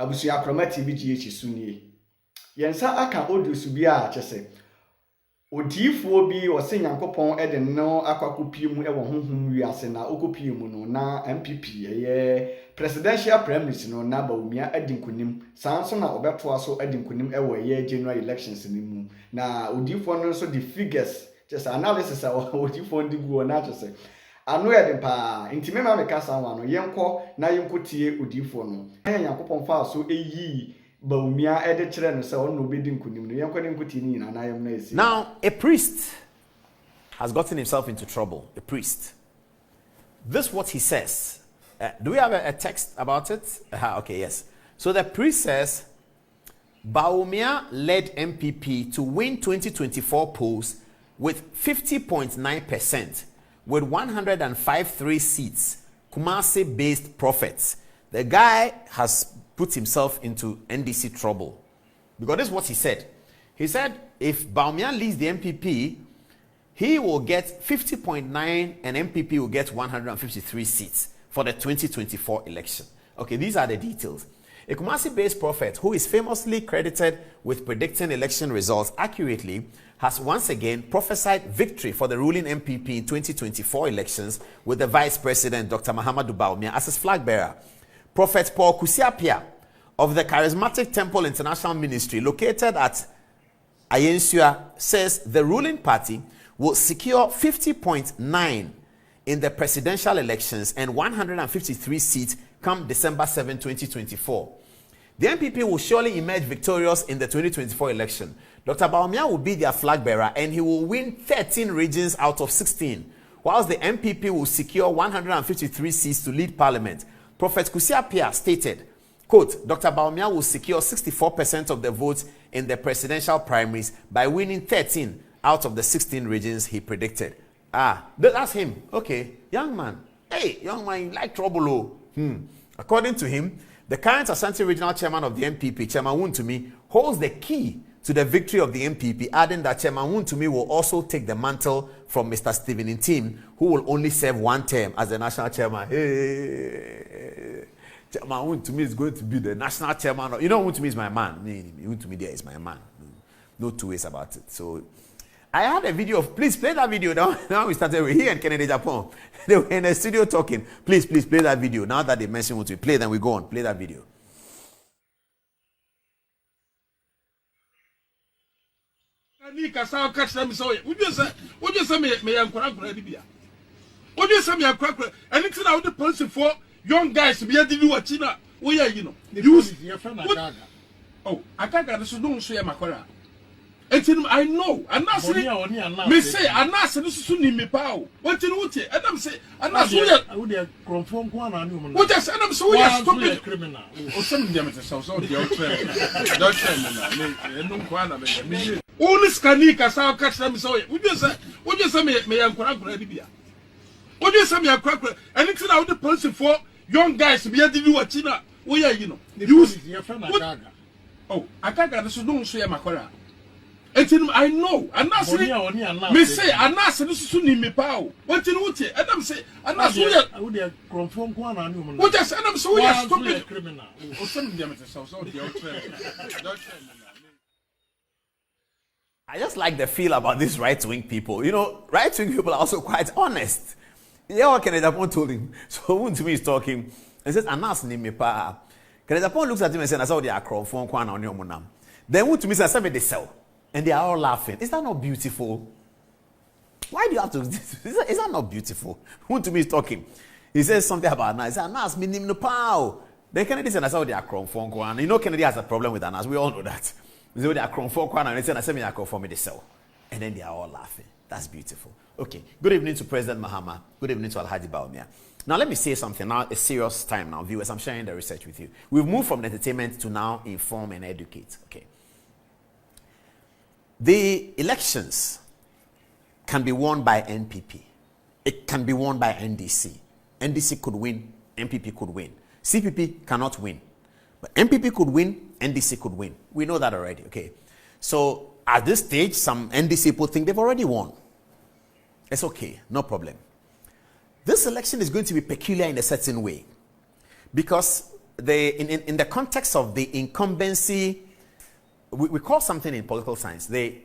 abusuya kroma TV GH sunie yensa aka audio subi a kyese odiifo bi wose Nyankopon de no akwakopie mu e wo honhom wiase na okopie mu no na NPP ye presidential primaries no na Bawumia adinkunim sanso na obeto aso adinkunim e wo ye general elections ni mu na odiifo no so the figures just analysis a odiifo ndi gu na kyese ano ye de pa intime ma meka sanwa no yenko na yenkotie odiifo no Nyankopon fa so eyi Bawumia ede kire no se ono obedi nkunim no yenkwane nkuti ni na ayem na esi. Now a priest has gotten himself into trouble. A priest. This is what he says. Do we have a text about it? Okay, yes. So the priest says Bawumia led NPP to win 2024 polls with 50.9% with 105 seats, Kumasi-based prophets. The guy has put himself into NDC trouble. Because this is what he said. He said if Bawumia leads the NPP, he will get 50.9 and NPP will get 153 seats for the 2024 election. Okay, these are the details. A Kumasi-based prophet who is famously credited with predicting election results accurately has once again prophesied victory for the ruling NPP in 2024 elections with the Vice President Dr. Mahamudu Bawumia as his flag bearer. Prophet Paul Kusiapia of the Charismatic Temple International Ministry located at Ayensua says the ruling party will secure 50.9 in the presidential elections and 153 seats come December 7, 2024. The NPP will surely emerge victorious in the 2024 election. Dr. Bawumia will be their flag bearer and he will win 13 regions out of 16, whilst the NPP will secure 153 seats to lead parliament. Prophet Kusiapia stated, quote, Dr. Bawumia will secure 64% of the votes in the presidential primaries by winning 13 out of the 16 regions he predicted. That's him. Okay, young man. Hey, young man, you like trouble, oh. According to him, the current Asante Regional Chairman of the NPP, Chairman Wontumi, holds the key to the victory of the NPP, adding that Chairman Wontumi will also take the mantle from Mr. Stephen Intim, who will only serve one term as the national chairman. Hey, Chairman Wontumi is going to be the national chairman. You know, Wontumi is my man. Wontumi there is my man. No two ways about it. So, I had a video of, please play that video now. Now we started with here in Kennedy, Japan. They were in the studio talking. Please play that video. Now that they mentioned what we play, then we go on. Play that video. Ni kasa catch them so would you say me yankura bia would you say me yankura anything out the policy for young guys be adi ni wachina wo ya you know use your friend Akaga. Oh Akaga so don't so ya makora entin I know and na say me say and na say so ni me pa o wantin wuti and am say and na so ya I would confirm kwa na ni what just and am so ya stupid criminal o some dem say so dey out there don't tell me no kwa na me only scanning kasa catch them so would you say me yankura bia would you say me yankura anything out the policy for young guys be adi ni wachina wo ya you know use your friend Akaga. Oh Akaga so don't so ya makora entin I know and na say me say and na say so ni me pa o wantin wuti and am say and na so ya I would confirm kwa na ni what just and am so ya stupid criminal o some dem say so dey out there don't tell me. I just like the feel about these right-wing people. You know, right-wing people are also quite honest. Yeah, what Kennedy Japon told him. So Wontumi is talking and says, "Anas ni me pa." Kennedy Japon looks at him and says, "I saw the akron phone kwana on your monam." Then Wontumi says, "I said they sell," and they are all laughing. Is that not beautiful? Why do you have to? Is that not beautiful? Wontumi is talking. He says something about Anas. He says, "Anas mi nim no pa." Then Kennedy said, "I saw the akron phone kwana." You know, Kennedy has a problem with Anas. We all know that. They are cron for kwana and they said I said me akron for me to sell. And then they are all laughing. That's beautiful. Okay. Good evening to President Mahama. Good evening to Alhaji Bawumia. Now let me say something. Now a serious time now, viewers. I'm sharing the research with you. We've moved from entertainment to now inform and educate. Okay. The elections can be won by NPP. It can be won by NDC. NDC could win. NPP could win. CPP cannot win. But NPP could win, NDC could win. We know that already, okay? So, at this stage, some NDC people think they've already won. It's okay, no problem. This election is going to be peculiar in a certain way. Because in the context of the incumbency, we call something in political science the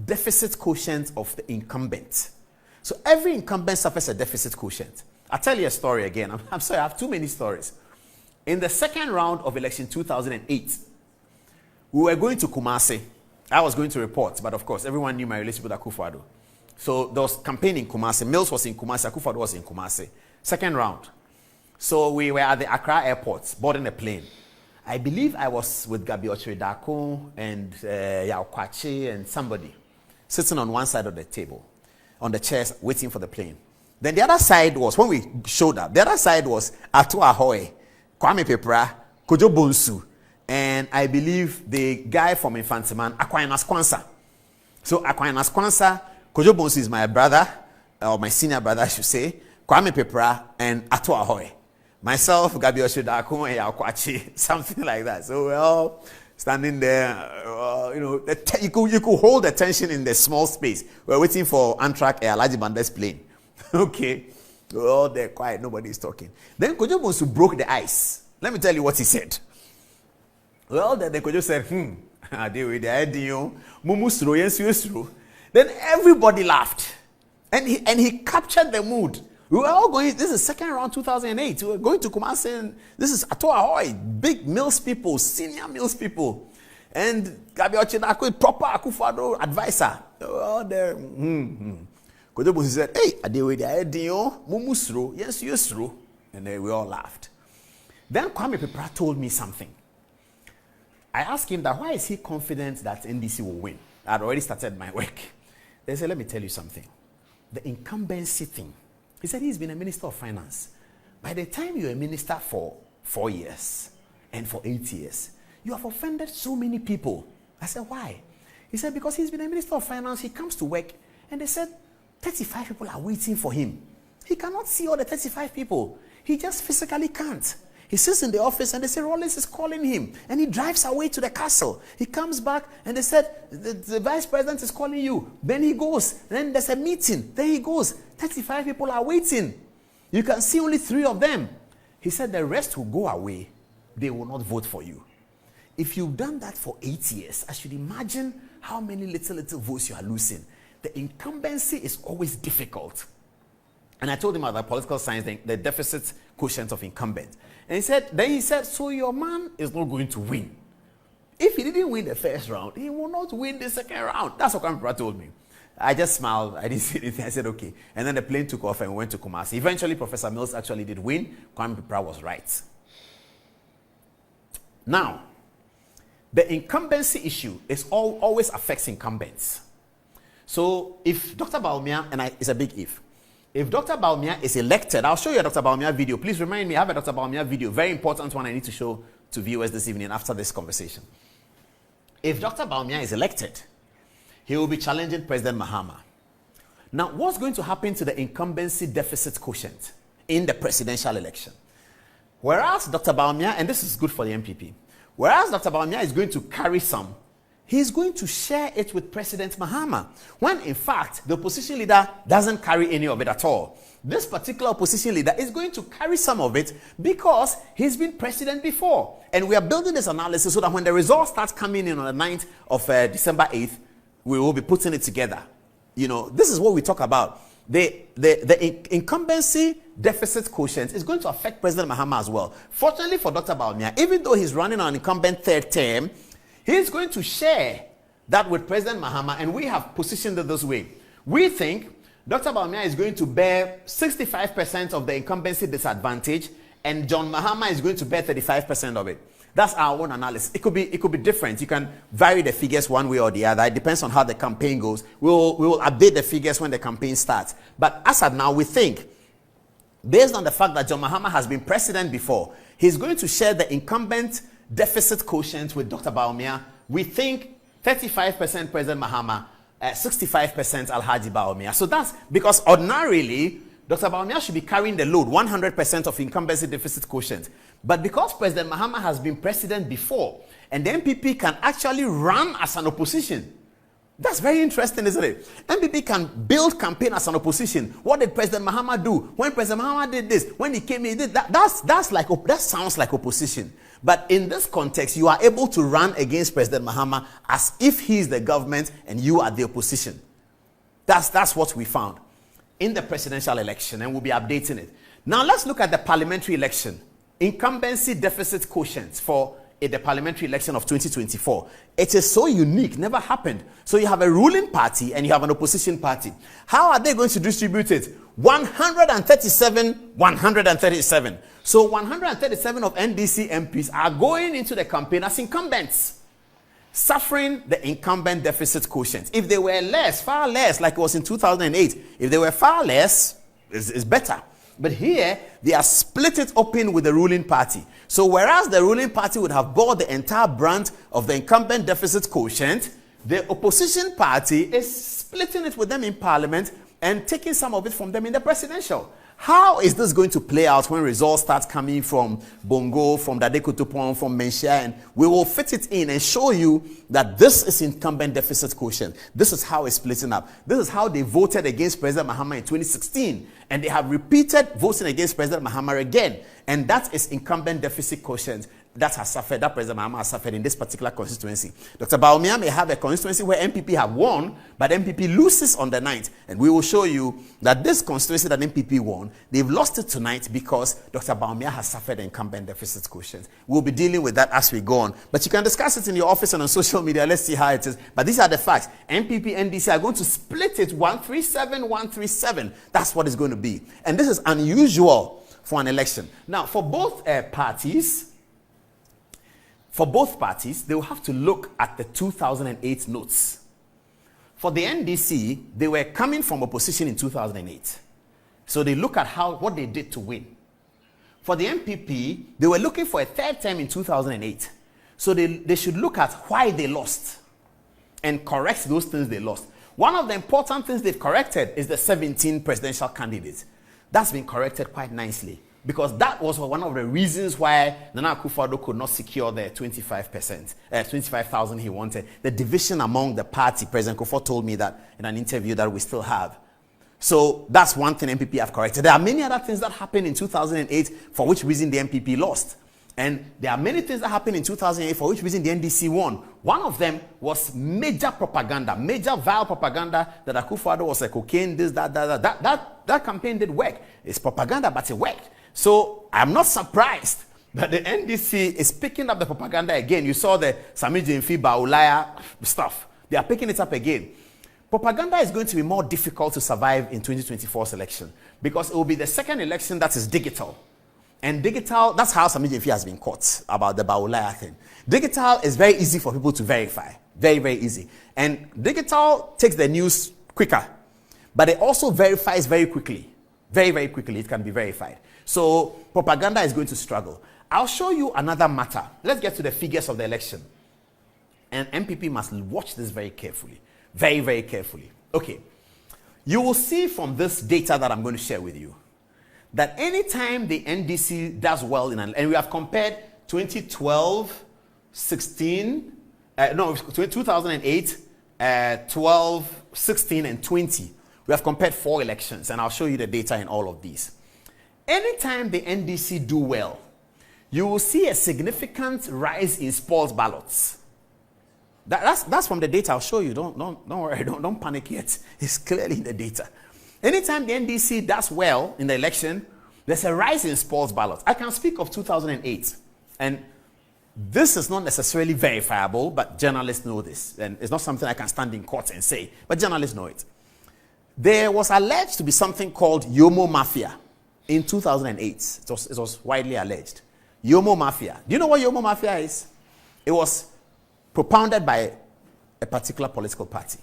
deficit quotient of the incumbent. So every incumbent suffers a deficit quotient. I'll tell you a story again. I'm sorry, I have too many stories. In the second round of election 2008, we were going to Kumasi. I was going to report, but of course, everyone knew my relationship with Akufo-Addo. So there was campaign in Kumasi. Mills was in Kumasi. Akufo-Addo was in Kumasi. Second round. So we were at the Accra airport, boarding a plane. I believe I was with Gabi Ochiridako and Yao Kwachi and somebody sitting on one side of the table, on the chairs, waiting for the plane. Then the other side was, when we showed up, the other side was Atu Ahoy, Kwame Pepra, Kojo Bonsu, and I believe the guy from Infantiman, Aquinas Kwanzaa. So Aquinas Kwanzaa, Kojo Bonsu is my brother, or my senior brother, I should say, Kwame Pepra, and Atu Ahoy. Myself, Gabi Ochiridako, and Yao Kwachi, something like that. So we're all standing there, you could hold the tension in the small space. We're waiting for Amtrak Alhaji Bande's plane. Okay. We're all there quiet, nobody's talking. Then Kojo Bonsu broke the ice. Let me tell you what he said. Well, then Kojo said, then everybody laughed. And he captured the mood. We were all going, this is second round 2008. We were going to Kumasi, and this is Ato Ahoy, big Mills people, senior Mills people. And Gabi Ochiridako, proper Akufo-Addo advisor. We were all there. Kojo Bonsu said, hey, Mumusro, yes, Yusro. And then we all laughed. Then Kwame Pepra told me something. I asked him that why is he confident that NDC will win? I had already started my work. They said, let me tell you something. The incumbency thing. He said he's been a minister of finance. By the time you're a minister for 4 years and for 8 years, you have offended so many people. I said, why? He said, because he's been a minister of finance, he comes to work, and they said 35 people are waiting for him. He cannot see all the 35 people. He just physically can't. He sits in the office and they say Rollins is calling him, and he drives away to the castle. He comes back and they said the vice president is calling you. Then he goes. Then there's a meeting. Then he goes. 35 people are waiting. You can see only 3 of them. He said the rest will go away. They will not vote for you. If you've done that for 8 years, I should imagine how many little votes you are losing. The incumbency is always difficult. And I told him about political science, the deficit quotient of incumbent. And he said, so your man is not going to win. If he didn't win the first round, he will not win the second round. That's what Kwame Pepra told me. I just smiled. I didn't say anything. I said, okay. And then the plane took off and we went to Kumasi. Eventually, Professor Mills actually did win. Kwame Pepra was right. Now, the incumbency issue always affects incumbents. So if Dr. Bawumia, and it's a big if Dr. Bawumia is elected, I'll show you a Dr. Bawumia video. Please remind me, I have a Dr. Bawumia video, very important one I need to show to viewers this evening after this conversation. If Dr. Bawumia is elected, he will be challenging President Mahama. Now, what's going to happen to the incumbency deficit quotient in the presidential election? Whereas Dr. Bawumia, and this is good for the NPP, whereas Dr. Bawumia is going to carry some, he's going to share it with President Mahama, when in fact the opposition leader doesn't carry any of it at all. This particular opposition leader is going to carry some of it because he's been president before. And we are building this analysis so that when the results start coming in on the 9th of December 8th, we will be putting it together. You know, this is what we talk about. The incumbency deficit quotient is going to affect President Mahama as well. Fortunately for Dr. Bawumia, even though he's running on incumbent third term, he's going to share that with President Mahama, and we have positioned it this way. We think Dr. Bawumia is going to bear 65% of the incumbency disadvantage, and John Mahama is going to bear 35% of it. That's our own analysis. It could be different. You can vary the figures one way or the other. It depends on how the campaign goes. We will update the figures when the campaign starts. But as of now, we think, based on the fact that John Mahama has been president before, he's going to share the incumbent deficit quotient with Dr. Bawumia. We think 35% President Mahama, 65% Alhaji Bawumia. So that's because ordinarily, Dr. Bawumia should be carrying the load, 100% of incumbency deficit quotient. But because President Mahama has been president before, and the NPP can actually run as an opposition, That's very interesting, isn't it? NPP can build campaign as an opposition. What did President Mahama do? When President Mahama did this, when he came, he did that. That sounds like opposition. But in this context, you are able to run against President Mahama as if he is the government and you are the opposition. That's what we found in the presidential election, and we'll be updating it. Now let's look at the parliamentary election. Incumbency deficit quotient for the parliamentary election of 2024. It is so unique, never happened. So you have a ruling party and you have an opposition party. How are they going to distribute it? 137, 137. So 137 of NDC MPs are going into the campaign as incumbents, suffering the incumbent deficit quotient. If they were less, far less, like it was in 2008, if they were far less, it's better. But here, they are split it open with the ruling party. So whereas the ruling party would have bore the entire brunt of the incumbent deficit quotient, the opposition party is splitting it with them in parliament and taking some of it from them in the presidential. How is this going to play out when results start coming from Bongo, from Dade Kotopon, from Menchia? And we will fit it in and show you that this is incumbent deficit quotient. This is how it's splitting up. This is how they voted against President Mahama in 2016. And they have repeated voting against President Mahama again. And that is incumbent deficit quotient that has suffered, that President Mahama has suffered in this particular constituency. Dr. Bawumia may have a constituency where NPP have won, but NPP loses on the 9th. And we will show you that this constituency that NPP won, they've lost it tonight because Dr. Bawumia has suffered incumbent deficit quotient. We'll be dealing with that as we go on. But you can discuss it in your office and on social media. Let's see how it is. But these are the facts. NPP, NDC are going to split it 137, 137. That's what it's going to be. And this is unusual for an election. Now, for both parties, they will have to look at the 2008 notes. For the NDC, they were coming from opposition in 2008. So they look at what they did to win. For the NPP, they were looking for a third term in 2008. So they should look at why they lost and correct those things they lost. One of the important things they've corrected is the 17 presidential candidates. That's been corrected quite nicely, because that was one of the reasons why Nana Akufo-Addo could not secure the 25,000 he wanted. The division among the party, President Kufuor told me that in an interview that we still have. So that's one thing NPP have corrected. There are many other things that happened in 2008 for which reason the NPP lost. And there are many things that happened in 2008 for which reason the NDC won. One of them was major propaganda, major vile propaganda that Akufo-Addo was a cocaine, this, that. That campaign did work. It's propaganda, but it worked. So I'm not surprised that the NDC is picking up the propaganda again. You saw the Sami Jemfi Baulaya stuff. They are picking it up again. Propaganda is going to be more difficult to survive in 2024's election because it will be the second election that is digital. And digital, that's how Sami Jemfi has been caught about the Baulaya thing. Digital is very easy for people to verify. Very, very easy. And digital takes the news quicker. But it also verifies very quickly. Very, very quickly it can be verified. So propaganda is going to struggle. I'll show you another matter. Let's get to the figures of the election. And NPP must watch this very carefully. Very, very carefully. Okay. You will see from this data that I'm going to share with you that anytime the NDC does well and we have compared 2012, 2008, 12, 16, and 20. We have compared 4 elections, and I'll show you the data in all of these. Anytime the NDC do well, you will see a significant rise in spoils ballots. That's from the data. I'll show you. Don't worry. Don't panic yet. It's clearly in the data. Anytime the NDC does well in the election, there's a rise in spoils ballots. I can speak of 2008, and this is not necessarily verifiable, but journalists know this, and it's not something I can stand in court and say, but journalists know it. There was alleged to be something called Yomo Mafia in 2008. It was widely alleged. Yomo Mafia. Do you know what Yomo Mafia is? It was propounded by a particular political party.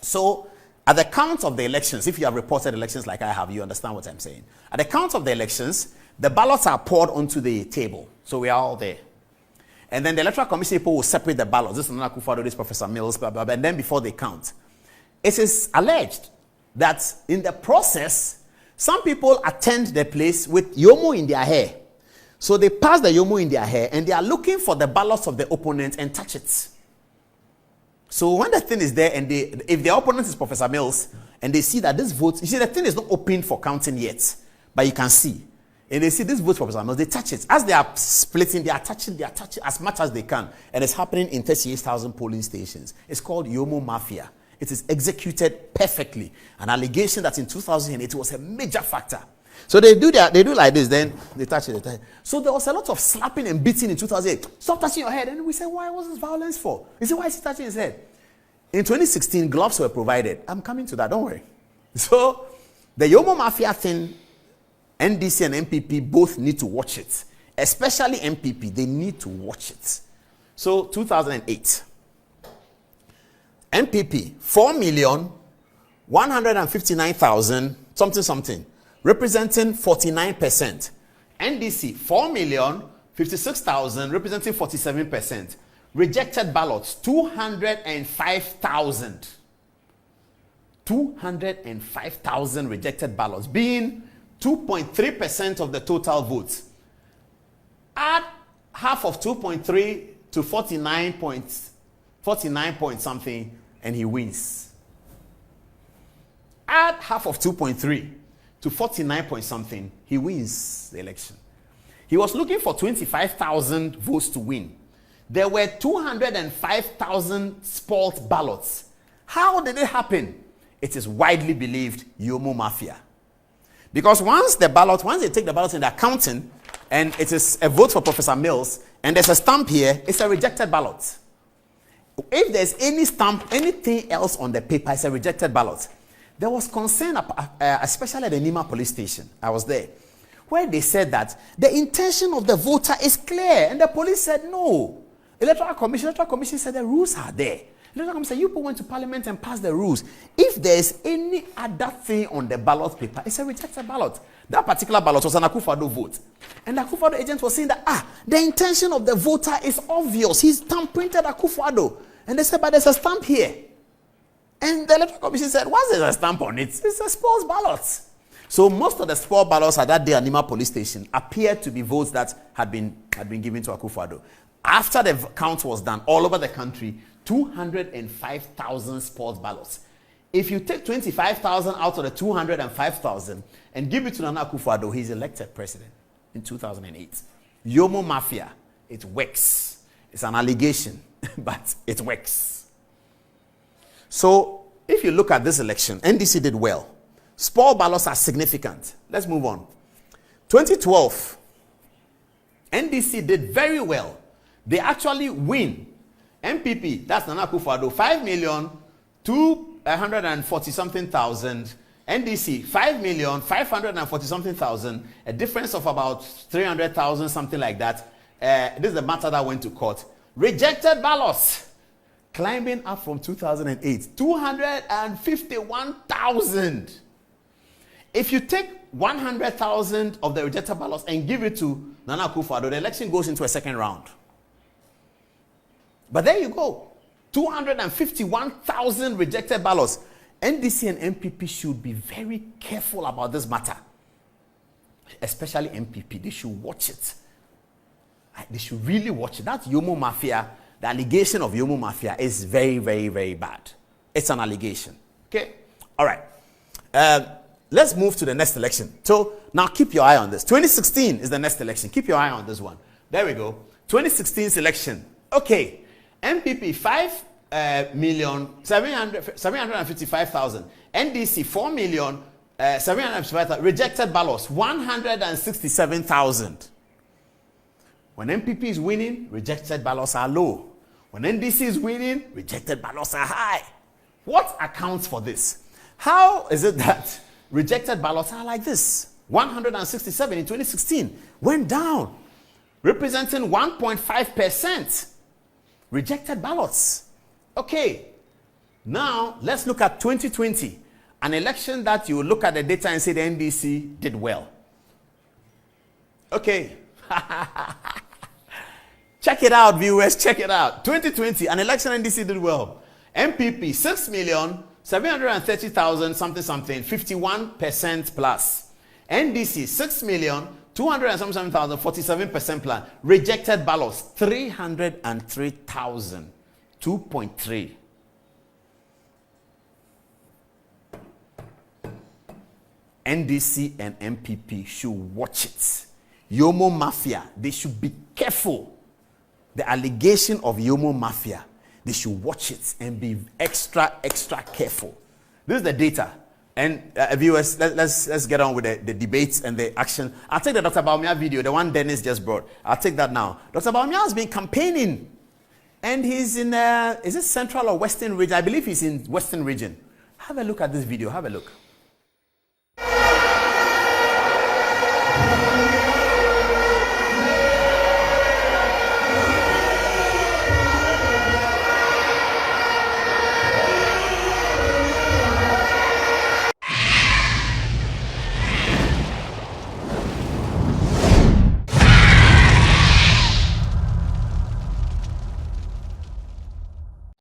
So, at the count of the elections, if you have reported elections like I have, you understand what I'm saying. At the count of the elections, the ballots are poured onto the table. So, we are all there. And then the Electoral Commission people will separate the ballots. This is Nana Akufo-Addo, this Professor Mills, blah, blah, blah. And then before they count, it is alleged that in the process, some people attend the place with Yomo in their hair. So they pass the Yomo in their hair and they are looking for the ballots of the opponent and touch it. So when the thing is there, and if their opponent is Professor Mills, and they see that this vote, you see the thing is not open for counting yet, but you can see. And they see this vote for Professor Mills, they touch it. As they are splitting, they are touching as much as they can. And it's happening in 38,000 polling stations. It's called Yomo Mafia. It is executed perfectly. An allegation that in 2008 was a major factor. So they do like this, then they touch it. So there was a lot of slapping and beating in 2008. Stop touching your head. And we said, why was this violence for? You say, why is he touching his head? In 2016, gloves were provided. I'm coming to that, don't worry. So the Yomo Mafia thing, NDC and NPP both need to watch it. Especially NPP, they need to watch it. So 2008, NPP, 4,159,000 something, representing 49%. NDC, 4,056,000, representing 47%. Rejected ballots, 205,000. 205,000 rejected ballots, being 2.3% of the total votes. Add half of 2.3 to 49 point something, and he wins. Add half of 2.3 to 49 point something, he wins the election. He was looking for 25,000 votes to win. There were 205,000 spoiled ballots. How did it happen? It is widely believed Yomo Mafia. Because once they take the ballot in the accounting, and it is a vote for Professor Mills, and there's a stamp here, it's a rejected ballot. If there's any stamp, anything else on the paper, it's a rejected ballot. There was concern, especially at the Nima police station. I was there, where they said that the intention of the voter is clear, and the police said no. Electoral Commission said the rules are there. Electoral Commission said you went to Parliament and passed the rules. If there's any other thing on the ballot paper, it's a rejected ballot. That particular ballot was an Akufo-Addo vote. And the Akufo-Addo agent was saying that, the intention of the voter is obvious. He's stamp-printed Akufo-Addo. And they said, but there's a stamp here. And the Electoral Commission said, once there's a stamp on it, it's a spoils ballot. So most of the spoil ballots at that day at Nima police station appeared to be votes that had been given to Akufo-Addo. After the count was done all over the country, 205,000 spoils ballots. If you take 25,000 out of the 205,000 and give it to Nana Akufo-Addo, he's elected president in 2008. Yomo Mafia, it works. It's an allegation, but it works. So if you look at this election, NDC did well. Spoil ballots are significant. Let's move on. 2012, NDC did very well. They actually win. NPP, that's Nana Akufo-Addo, 5,240,something thousand. NDC, 5,540,something thousand. A difference of about 300,000, something like that. This is the matter that went to court. Rejected ballots, climbing up from 2008, 251,000. If you take 100,000 of the rejected ballots and give it to Nana Akufo-Addo, the election goes into a second round. But there you go. 251,000 rejected ballots. NDC and NPP should be very careful about this matter. Especially NPP. They should watch it. They should really watch it. That Yomo Mafia, the allegation of Yomo Mafia is very, very, very bad. It's an allegation. Okay? All right. Let's move to the next election. So now keep your eye on this. 2016 is the next election. Keep your eye on this one. There we go. 2016's election. Okay. NPP 5,755,000. NDC 4,755,000. Rejected ballots 167,000. When NPP is winning, rejected ballots are low. When NDC is winning, rejected ballots are high. What accounts for this? How is it that rejected ballots are like this? 167 in 2016 went down, representing 1.5%. Rejected ballots. Okay. Now, let's look at 2020. An election that you look at the data and say the NDC did well. Okay. Check it out, viewers. Check it out. 2020, an election NDC did well. NPP, 6,730,000, something, 51% plus. NDC, 6,277,000, 47% plus. Rejected ballots, 303,000, 2.3. NDC and NPP should watch it. Yomo Mafia, they should be careful. The allegation of Yomo Mafia, they should watch it and be extra careful. This is the data. And viewers, let's get on with the debates and the action. I'll take the Dr. Bawumia video, the one Dennis just brought. I'll take that now. Dr. Bawumia has been campaigning. And he's in, is it Central or Western region? I believe he's in Western region. Have a look at this video. Have a look.